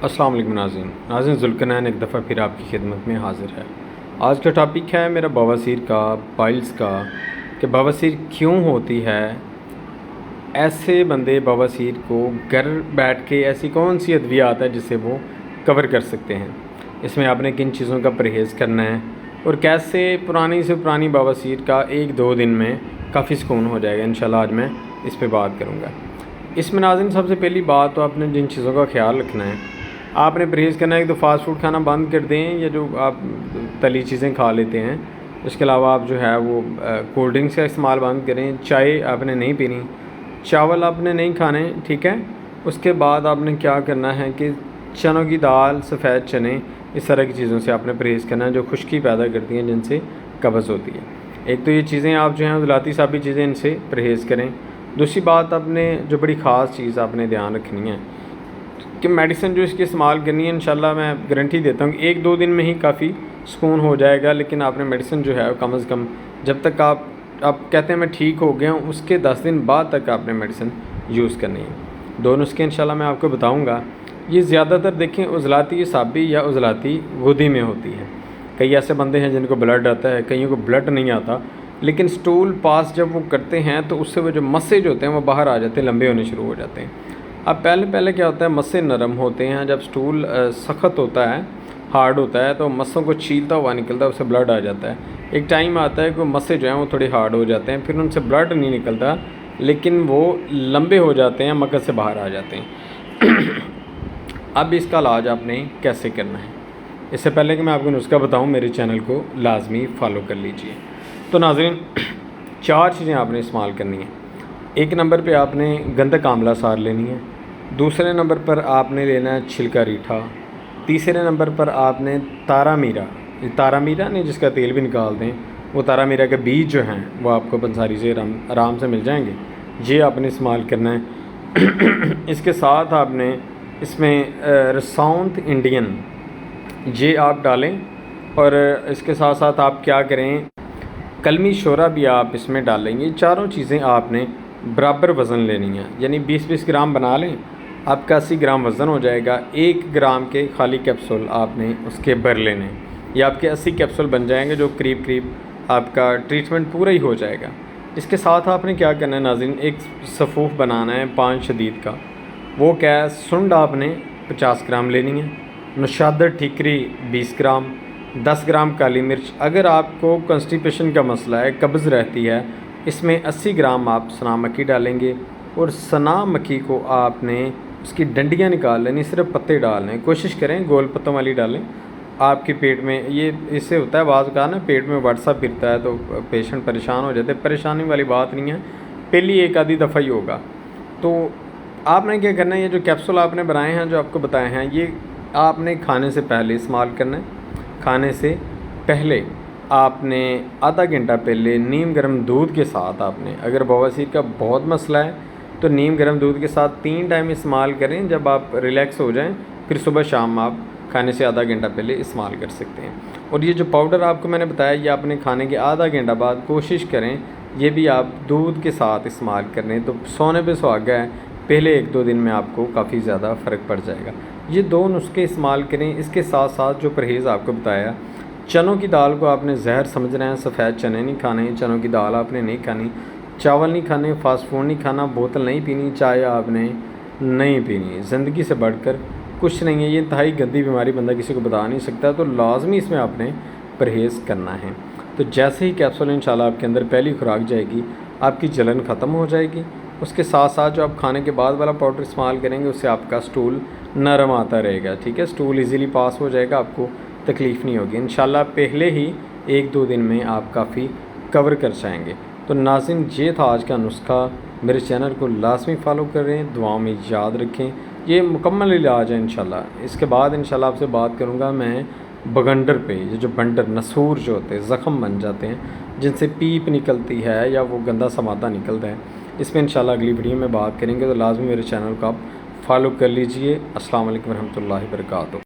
السلام علیکم ناظرین ذوالقرنین ایک دفعہ پھر آپ کی خدمت میں حاضر ہے۔ آج کا ٹاپک ہے میرا بواسیر کا، پائلز کا، کہ بواسیر کیوں ہوتی ہے۔ ایسے بندے بواسیر کو گھر بیٹھ کے ایسی کون سی ادویات ہے جس سے وہ کور کر سکتے ہیں، اس میں آپ نے کن چیزوں کا پرہیز کرنا ہے، اور کیسے پرانی سے پرانی بواسیر کا 1-2 دن میں کافی سکون ہو جائے گا۔ انشاءاللہ آج میں اس پہ بات کروں گا۔ اس میں ناظرین سب سے پہلی بات تو آپ نے جن چیزوں کا خیال رکھنا ہے، آپ نے پرہیز کرنا ہے۔ ایک تو فاسٹ فوڈ کھانا بند کر دیں، یا جو آپ تلی چیزیں کھا لیتے ہیں، اس کے علاوہ آپ جو ہے وہ کولڈ ڈرنکس کا استعمال بند کریں۔ چائے آپ نے نہیں پینی، چاول آپ نے نہیں کھانے، ٹھیک ہے۔ اس کے بعد آپ نے کیا کرنا ہے کہ چنوں کی دال، سفید چنے، اس طرح کی چیزوں سے آپ نے پرہیز کرنا ہے جو خشکی پیدا کرتی ہیں، جن سے قبض ہوتی ہے۔ ایک تو یہ چیزیں آپ جو ہیں عضلاتی سابی چیزیں، ان سے پرہیز کریں۔ دوسری بات آپ نے جو بڑی خاص چیز آپ نے دھیان رکھنی ہے کہ میڈیسن جو اس کی استعمال کرنی ہے، انشاءاللہ میں گارنٹی دیتا ہوں کہ 1-2 دن میں ہی کافی سکون ہو جائے گا، لیکن آپ نے میڈیسن جو ہے کم از کم جب تک آپ کہتے ہیں میں ٹھیک ہو گیا ہوں، اس کے 10 دن بعد تک آپ نے میڈیسن یوز کرنی ہے۔ 2 نسخے انشاءاللہ میں آپ کو بتاؤں گا۔ یہ زیادہ تر دیکھیں عضلاتی سابی یا عضلاتی غدی میں ہوتی ہے۔ کئی ایسے بندے ہیں جن کو بلڈ آتا ہے، کئیوں کو بلڈ نہیں آتا، لیکن سٹول پاس جب وہ کرتے ہیں تو اس سے وہ جو مسے جو ہوتے ہیں وہ باہر آ جاتے ہیں، لمبے ہونے شروع ہو جاتے ہیں۔ اب پہلے کیا ہوتا ہے، مسے نرم ہوتے ہیں، جب سٹول سخت ہوتا ہے، ہارڈ ہوتا ہے، تو مسوں کو چھیلتا ہوا نکلتا ہے، اس سے بلڈ آ جاتا ہے۔ ایک ٹائم آتا ہے کہ مسے جو ہیں وہ تھوڑے ہارڈ ہو جاتے ہیں، پھر ان سے بلڈ نہیں نکلتا، لیکن وہ لمبے ہو جاتے ہیں، مقصد سے باہر آ جاتے ہیں۔ اب اس کا علاج آپ نے کیسے کرنا ہے، اس سے پہلے کہ میں آپ کو نسخہ بتاؤں، میرے چینل کو لازمی فالو کر لیجئے۔ تو ناظرین 4 چیزیں آپ نے استعمال کرنی ہیں۔ 1 نمبر پہ آپ نے گندک آملہ سار لینی ہے۔ دوسرے نمبر پر آپ نے لینا ہے چھلکا ریٹھا۔ تیسرے نمبر پر آپ نے تارا میرا نہیں، جس کا تیل بھی نکالتے ہیں، وہ تارا میرا کے بیج جو ہیں وہ آپ کو پنساری سے آرام سے مل جائیں گے، یہ آپ نے استعمال کرنا ہے۔ اس کے ساتھ آپ نے اس میں ساؤتھ انڈین یہ آپ ڈالیں، اور اس کے ساتھ ساتھ آپ کیا کریں، کلمی شورا بھی آپ اس میں ڈالیں گے۔ چاروں چیزیں آپ نے برابر وزن لینی ہے، یعنی 20-20 گرام بنا لیں، آپ کا 80 گرام وزن ہو جائے گا۔ 1 گرام کے خالی کیپسول آپ نے اس کے بھر لینے، یہ آپ کے 80 کیپسول بن جائیں گے، جو قریب آپ کا ٹریٹمنٹ پورا ہی ہو جائے گا۔ اس کے ساتھ آپ نے کیا کرنا ہے ناظرین، ایک صفوف بنانا ہے 5 شدید کا۔ وہ کیا ہے، سنڈ آپ نے 50 گرام لینی ہے، نشادر ٹھیکری 20 گرام، 10 گرام کالی مرچ۔ اگر آپ کو کنسٹیپیشن کا مسئلہ ہے، قبض رہتی ہے، اس میں 80 گرام آپ سنا مکھی ڈالیں گے، اور سنا مکھی کو آپ نے اس کی ڈنڈیاں نکال لینی، صرف پتے ڈالنے، کوشش کریں گول پتوں والی ڈالیں۔ آپ کے پیٹ میں یہ اس سے ہوتا ہے بعض کا نا، پیٹ میں وٹسا پھرتا ہے تو پیشنٹ پریشان ہو جاتے ہیں۔ پریشانی والی بات نہیں ہے، پہلی 1 دفعہ ہی ہوگا۔ تو آپ نے کیا کرنا ہے، یہ جو کیپسول آپ نے بنائے ہیں، جو آپ کو بتائے ہیں، یہ آپ نے کھانے سے پہلے استعمال کرنا ہے۔ کھانے سے پہلے آپ نے آدھا گھنٹہ پہلے نیم گرم دودھ کے ساتھ، آپ نے اگر بواسیر کا بہت مسئلہ ہے تو نیم گرم دودھ کے ساتھ 3 ٹائم استعمال کریں، جب آپ ریلیکس ہو جائیں، پھر صبح شام آپ کھانے سے آدھا گھنٹہ پہلے استعمال کر سکتے ہیں۔ اور یہ جو پاؤڈر آپ کو میں نے بتایا، یہ آپ نے کھانے کے آدھا گھنٹہ بعد کوشش کریں یہ بھی آپ دودھ کے ساتھ استعمال کریں، تو سونے پہ سہاگا ہے، پہلے 1-2 دن میں آپ کو کافی زیادہ فرق پڑ جائے گا۔ یہ 2 نسخے استعمال کریں۔ اس کے ساتھ ساتھ جو پرہیز آپ کو بتایا، چنوں کی دال کو آپ نے زہر سمجھ رہے ہیں، سفید چنے نہیں کھانے، چنوں کی دال آپ نے نہیں کھانی، چاول نہیں کھانے، فاسٹ فوڈ نہیں کھانا، بوتل نہیں پینی، چائے آپ نے نہیں پینی۔ زندگی سے بڑھ کر کچھ نہیں ہے، یہ انتہائی گندی بیماری، بندہ کسی کو بتا نہیں سکتا، تو لازمی اس میں آپ نے پرہیز کرنا ہے۔ تو جیسے ہی کیپسول انشاءاللہ آپ کے اندر پہلی خوراک جائے گی، آپ کی جلن ختم ہو جائے گی۔ اس کے ساتھ ساتھ جو آپ کھانے کے بعد والا پاؤڈر استعمال کریں گے، اس سے آپ کا سٹول نرم آتا رہے گا، ٹھیک ہے، سٹول ایزیلی پاس ہو جائے گا، آپ کو تکلیف نہیں ہوگی انشاءاللہ۔ پہلے ہی 1-2 دن میں آپ کافی کور کر جائیں گے۔ تو ناظرین یہ تھا آج کا نسخہ، میرے چینل کو لازمی فالو کریں، دعاؤں میں یاد رکھیں، یہ مکمل علاج ہے انشاءاللہ۔ اس کے بعد انشاءاللہ آپ سے بات کروں گا میں بگنڈر پہ، یہ جو بنڈر نسور جو ہوتے ہیں، زخم بن جاتے ہیں، جن سے پیپ نکلتی ہے یا وہ گندا سا مادہ نکلتا ہے، اس میں انشاءاللہ اگلی ویڈیو میں بات کریں گے، تو لازمی میرے چینل کو آپ فالو کر لیجئے۔ السلام علیکم ورحمۃ اللہ وبرکاتہ۔